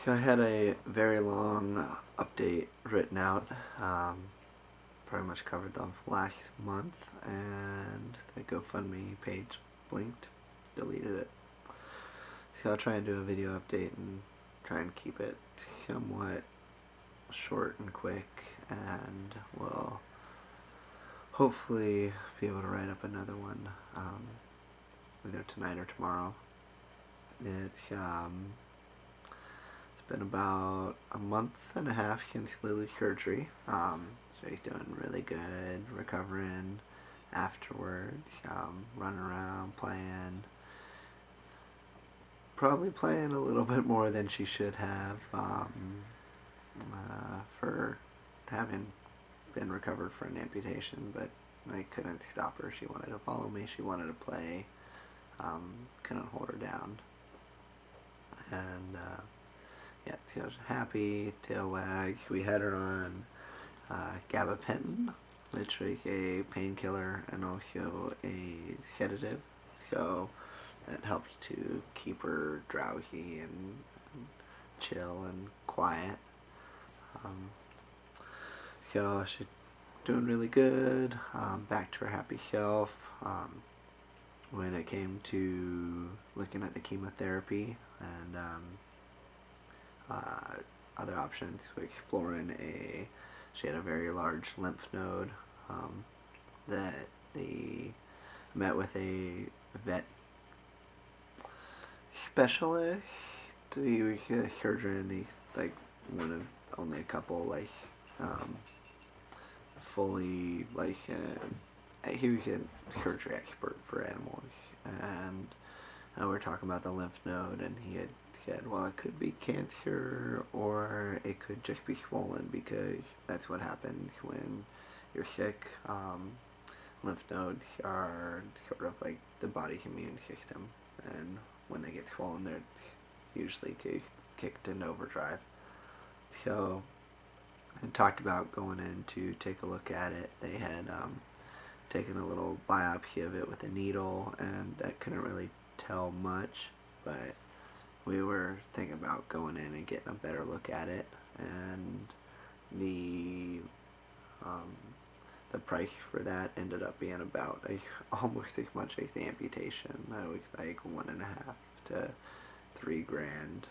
I had a very long update written out. Pretty much covered the last month, and the GoFundMe page blinked, deleted it. So I'll try and do a video update and try and keep it somewhat short and quick, and we'll hopefully be able to write up another one either tonight or tomorrow. It's been about a month and a half since Lily's surgery. She's doing really good, recovering afterwards, running around, playing. Probably playing a little bit more than she should have for having been recovered for an amputation, but I couldn't stop her. She wanted to follow me, she wanted to play, couldn't hold her down. And yeah, she was happy, tail wag. We had her on gabapentin, which is a painkiller and also a sedative. So it helps to keep her drowsy and chill and quiet. So she's doing really good. Back to her happy self. When it came to looking at the chemotherapy and other options, we exploring she had a very large lymph node that they met with a vet specialist. He was a surgeon. He's like one of only a couple fully he was a surgery expert for animals, and we're talking about the lymph node, and he had said, well, it could be cancer or it could just be swollen, because that's what happens when you're sick. Lymph nodes are sort of like the body's immune system, and when they get swollen, they're usually kicked into overdrive. So I talked about going in to take a look at it. They had taken a little biopsy of it with a needle, and that couldn't really tell much, but we were thinking about going in and getting a better look at it, and the price for that ended up being about almost as much as the amputation. It was like $1.5 to $3,000,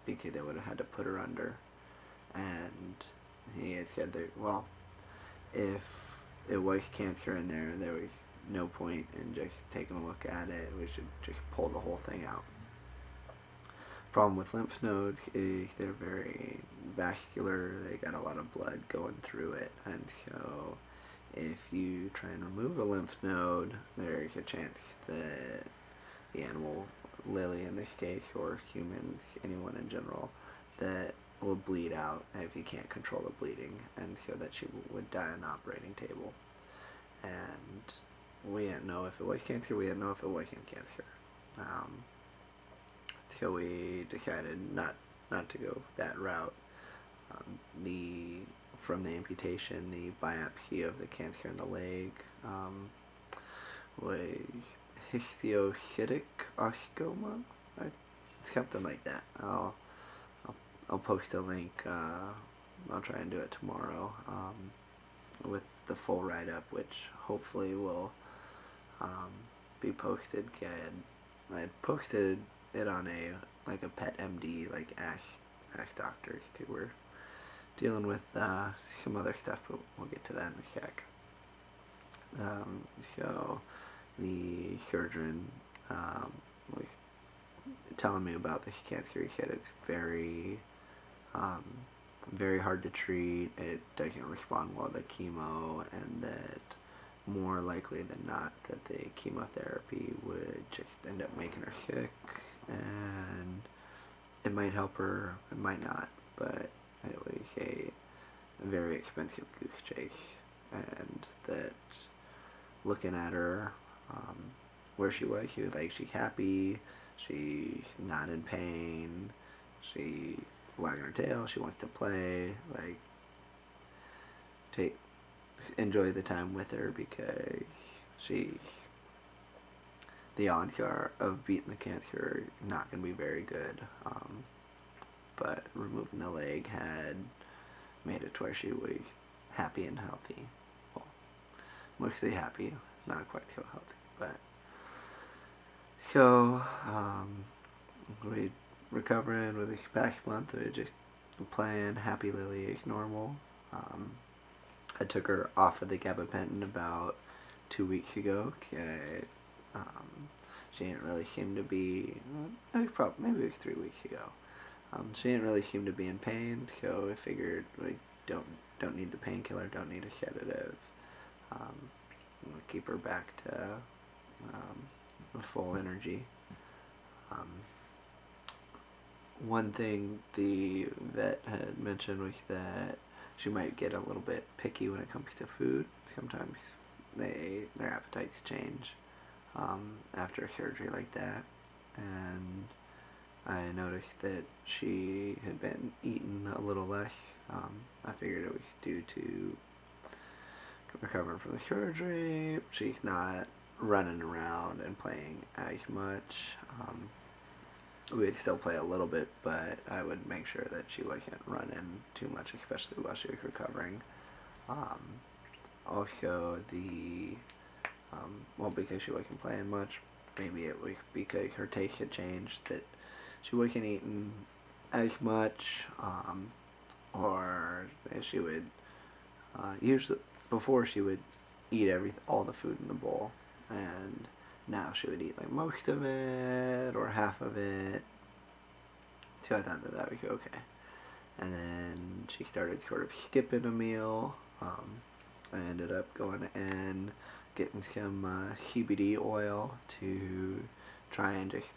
because they would have had to put her under. And he had said that, well, if it was cancer in there, there was no point in just taking a look at it. We should just pull the whole thing out. Problem with lymph nodes is they're very vascular. They got a lot of blood going through it, and so if you try and remove a lymph node, there's a chance that the animal, Lily in this case, or humans, anyone in general, that will bleed out if you can't control the bleeding, and so that she would die on the operating table. And we didn't know if it was cancer, we didn't know if it wasn't cancer. So we decided not to go that route. From the amputation, the biopsy of the cancer in the leg was histiocytic osteoma, something like that. I'll post a link. I'll try and do it tomorrow with the full write-up, which hopefully will be posted. I had posted it on a pet MD, like Ash Doctors, because we're dealing with some other stuff, but we'll get to that in a sec. So the surgeon was telling me about this cancer. He said it's very hard to treat. It doesn't respond well to chemo, and that more likely than not that the chemotherapy would just end up making her sick, and it might help her, it might not, but it was a very expensive goose chase, and that looking at her, where she was like, she's happy, she's not in pain, she wagging her tail, she wants to play, like, enjoy the time with her, because the odds are of beating the cancer not going to be very good. but removing the leg had made it to where she was happy and healthy. Well, mostly happy, not quite so healthy, but so we recovering with the back month. We just playing Happy Lily is normal. I took her off of the gabapentin about 2 weeks ago. She didn't really seem to be, maybe it was 3 weeks ago. She didn't really seem to be in pain, so I figured we don't need the painkiller, don't need a sedative. We'll keep her back to full energy. One thing the vet had mentioned was that she might get a little bit picky when it comes to food. Sometimes their appetites change after a surgery like that, and I noticed that she had been eating a little less. I figured it was due to recovering from the surgery. She's not running around and playing as much. We'd still play a little bit, but I would make sure that she wasn't running too much, especially while she was recovering. Also, because she wasn't playing much, maybe it was because her taste had changed, that she wasn't eating as much, or she would, usually, before she would eat all the food in the bowl, and now she would eat like most of it or half of it. So I thought that was okay. And then she started sort of skipping a meal. I ended up going and getting some CBD oil to try and just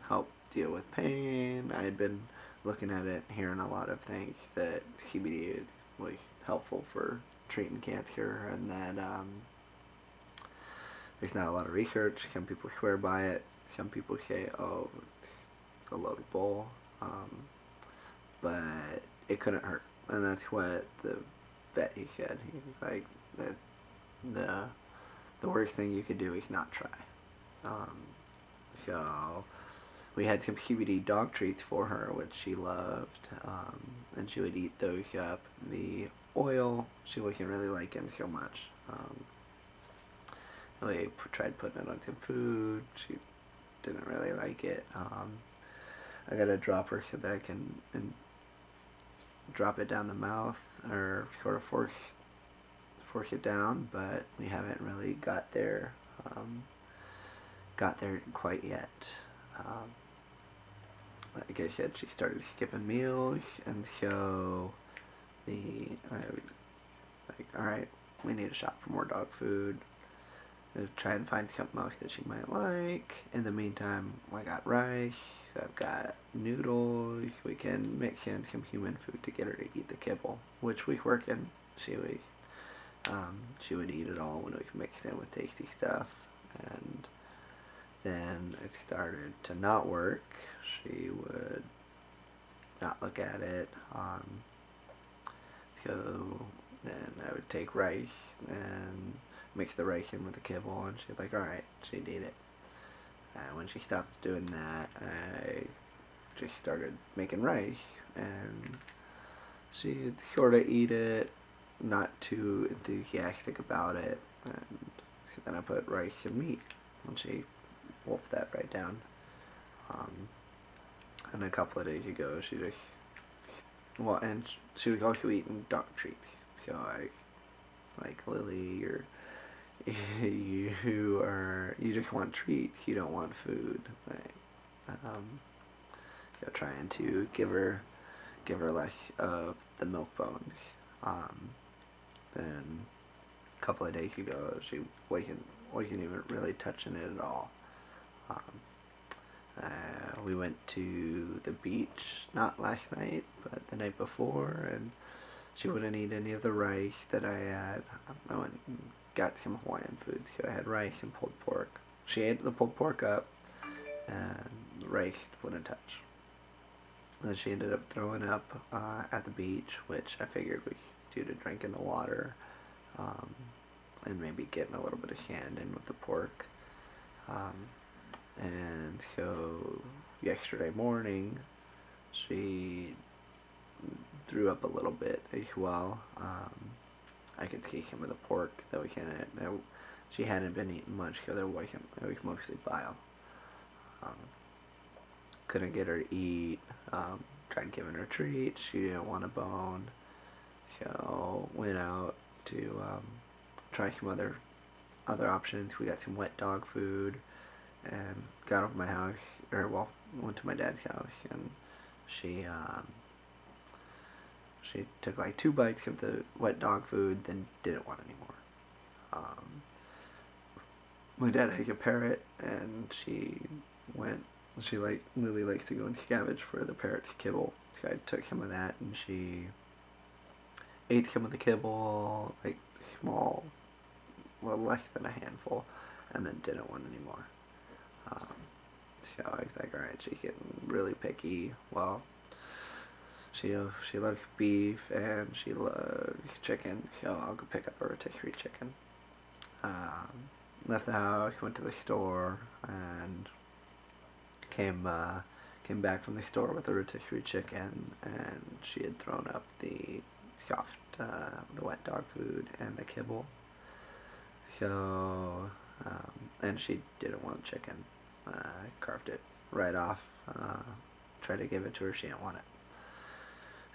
help deal with pain. I had been looking at it, hearing a lot of things that CBD was helpful for treating cancer, and that there's not a lot of research. Some people swear by it. Some people say, oh, it's a load of bull. But it couldn't hurt. And that's what the vet, he said. He was like, the worst thing you could do is not try. So we had some CBD dog treats for her, which she loved. And she would eat those up. The oil, she wasn't really liking so much. We tried putting it on some food. She didn't really like it. I got a dropper so that I can drop it down the mouth, or sort of force it down, but we haven't really got there quite yet. Like I said, she started skipping meals, and so I was like, alright, we need to shop for more dog food. Try and find something else that she might like. In the meantime, I got rice, I've got noodles. We can mix in some human food to get her to eat the kibble, which was working. She would eat it all when it was mixed in with tasty stuff, and then it started to not work. She would not look at it. So then I would take rice and mix the rice in with the kibble, and she's like, alright, she'd eat it. And when she stopped doing that, I just started making rice, and she'd sort of eat it, not too enthusiastic about it, and so then I put rice and meat, and she wolfed that right down. And a couple of days ago, she was also eating dog treats, so I, like, Lily, you just want treats, you don't want food. Like, trying to give her less of the milk bones. Then a couple of days ago, she wasn't even really touching it at all. We went to the beach, not last night, but the night before, and she wouldn't eat any of the rice that I had. I went and got some Hawaiian food, so I had rice and pulled pork. She ate the pulled pork up, and the rice wouldn't touch. And then she ended up throwing up at the beach, which I figured was due to drinking the water, and maybe getting a little bit of sand in with the pork. And so yesterday morning, she threw up a little bit as well. I could see him with the pork that we can't. She hadn't been eating much because it was mostly bile. Um, couldn't get her to eat. Tried giving her treats. She didn't want a bone. So went out to try some other options. We got some wet dog food and got over my house, went to my dad's house, and she took like 2 bites of the wet dog food, then didn't want any more. My dad had a parrot, and Lily likes to go and scavenge for the parrot's kibble. So I took some of that, and she ate some of the kibble, like small, well, less than a handful, and then didn't want any more. So I was like, alright, she's getting really picky. Well, she loves beef and she loves chicken, so I'll go pick up a rotisserie chicken. Left the house, went to the store, and came back from the store with the rotisserie chicken, and she had thrown up the the wet dog food and the kibble. So, and she didn't want chicken. I carved it right off. Tried to give it to her, she didn't want it.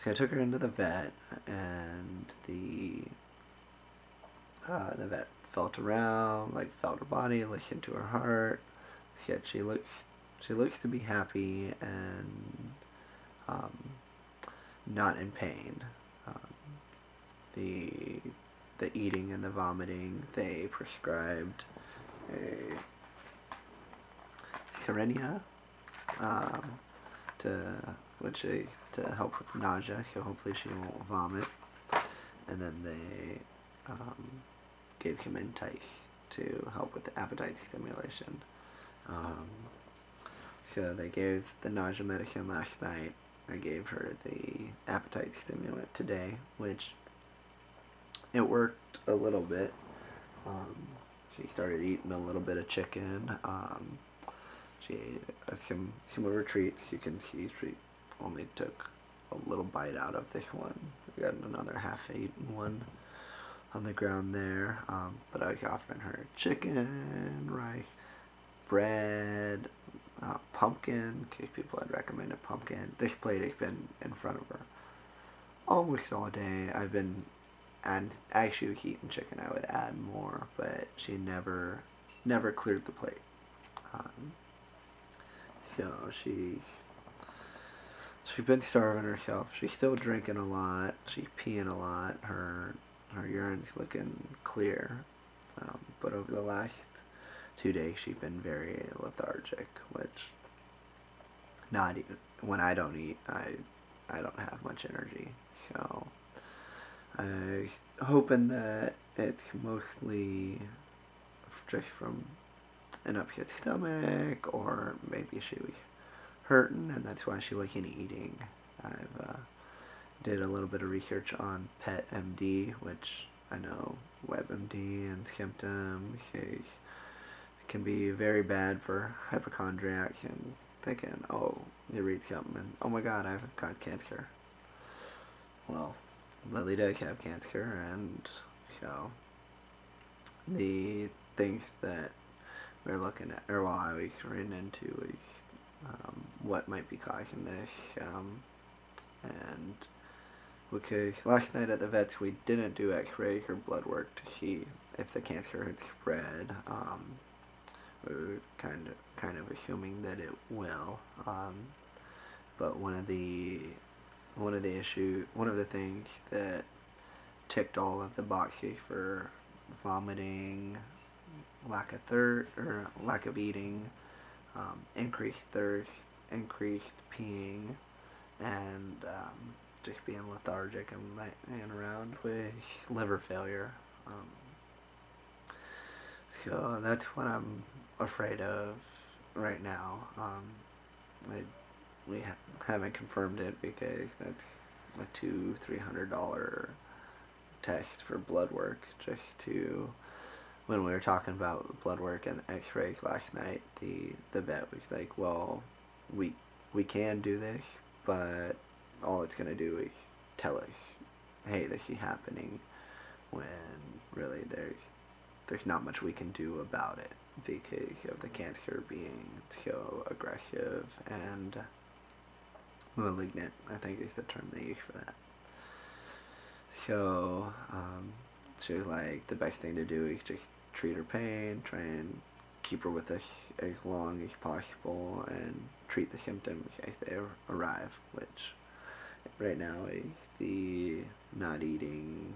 So I took her into the vet, and the vet felt around, felt her body, listened to her heart. Yet she looks to be happy and not in pain. The eating and the vomiting, they prescribed a Carenia to help with nausea, so hopefully she won't vomit. And then they gave him intake to help with the appetite stimulation. So they gave the nausea medicine last night. I gave her the appetite stimulant today, which it worked a little bit. She started eating a little bit of chicken. She ate some of her treats. You can see she only took a little bite out of this one. We got another half-eaten one on the ground there. But I was offering her chicken, rice, bread, pumpkin, in case people had recommended pumpkin. This plate has been in front of her almost all day. And as she was eating chicken, I would add more, but she never cleared the plate. So she's been starving herself. She's still drinking a lot. She's peeing a lot. Her urine's looking clear. But over the last 2 days, she's been very lethargic, which not even when I don't eat, I don't have much energy. So I'm hoping that it's mostly just from an upset stomach, or maybe she was hurting and that's why she wasn't eating. I've did a little bit of research on Pet MD, which I know WebMD and symptoms can be very bad for hypochondriacs, and thinking, oh, you read something and oh my god, I've got cancer. Well, Lily does have cancer, and so the things that we're looking at, or I was reading into, is what might be causing this, and because last night at the vets we didn't do x-rays or blood work to see if the cancer had spread. We were kind of assuming that it will, but one of the things that ticked all of the boxes for vomiting, lack of thirst or lack of eating, increased thirst, increased peeing, and just being lethargic and laying around with liver failure. So that's what I'm afraid of right now. We haven't confirmed it because that's a $200-300 test for blood work. Just to, when we were talking about blood work and x-rays last night, the vet was like, well, we can do this, but all it's gonna do is tell us, hey, this is happening, when really there's not much we can do about it because of the cancer being so aggressive and malignant, I think is the term they use for that. So, like, the best thing to do is just treat her pain, try and keep her with us as long as possible, and treat the symptoms as they arrive, which right now is the not eating,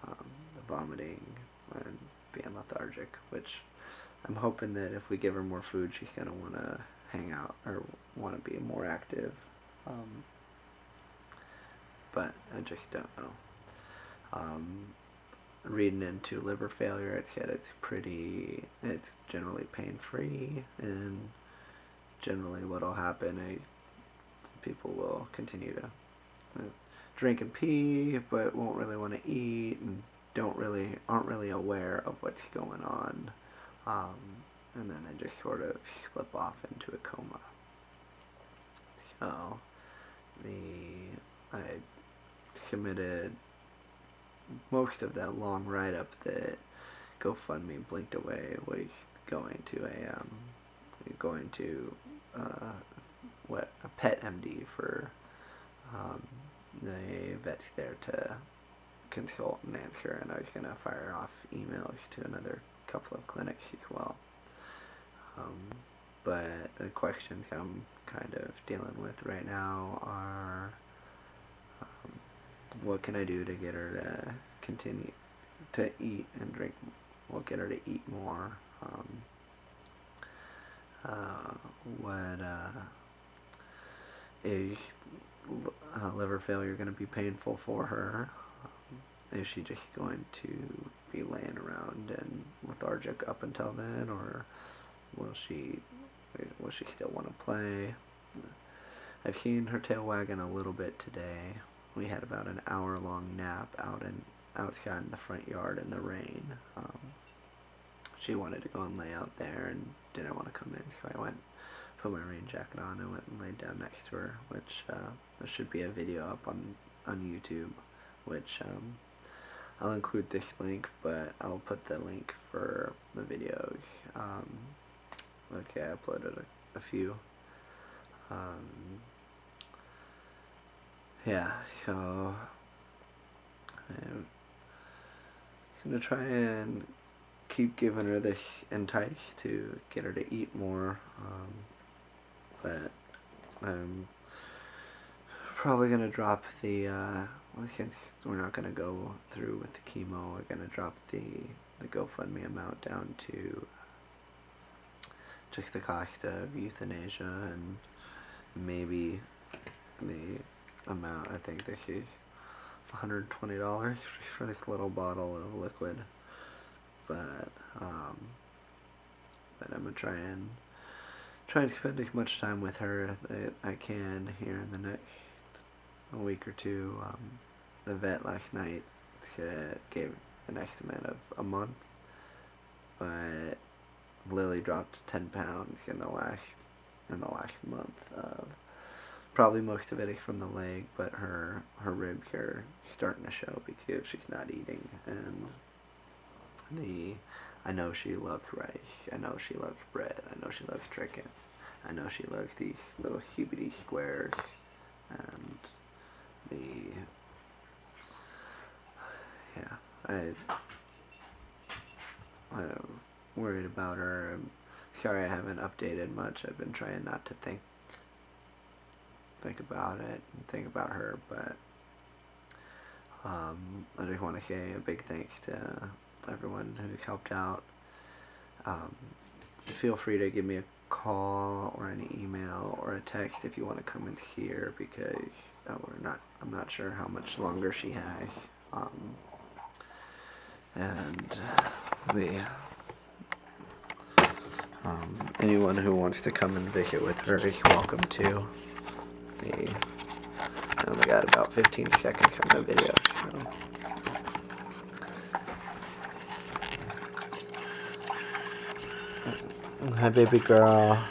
the vomiting, and being lethargic, which I'm hoping that if we give her more food, she's going to want to hang out or want to be more active. But I just don't know. Reading into liver failure, it said it's generally pain-free, and generally what'll happen is people will continue to drink and pee, but won't really want to eat, and aren't really aware of what's going on, and then they just sort of slip off into a coma. So I submitted most of that long write-up that GoFundMe blinked away was going to a pet MD for the vets there to consult and answer, and I was going to fire off emails to another couple of clinics as well. But the questions I'm kind of dealing with right now are, what can I do to get her to continue to eat and drink? What get her to eat more? Is liver failure going to be painful for her? Is she just going to be laying around and lethargic up until then, or will she still want to play? I've seen her tail wagging a little bit today. We had about an hour-long nap outside in the front yard in the rain. She wanted to go and lay out there and didn't want to come in, so I went, put my rain jacket on, and went and laid down next to her, which there should be a video up on YouTube, which I'll include this link, but I'll put the link for the videos. Okay, I uploaded a few. Yeah, so I'm gonna try and keep giving her this entice to get her to eat more, but I'm probably gonna drop the since we're not gonna go through with the chemo, we're gonna drop the GoFundMe amount down to just the cost of euthanasia, and maybe the amount, I think this is $120 for this little bottle of liquid, but I'm gonna try and spend as much time with her that I can here in the next week or two. The vet last night gave an estimate of a month, but Lilly dropped 10 pounds in the last month. Probably most of it is from the leg, but her ribs are starting to show because she's not eating, and I know she loves rice, I know she loves bread, I know she loves chicken, I know she loves these little cubity squares, and I'm worried about her. I'm sorry I haven't updated much. I've been trying not to think about it and think about her, but I just want to say a big thanks to everyone who's helped out. Feel free to give me a call or an email or a text if you want to come in here, because I'm not sure how much longer she has, and anyone who wants to come and visit with her is welcome to. I only got about 15 seconds on the video, so. Hi, baby girl.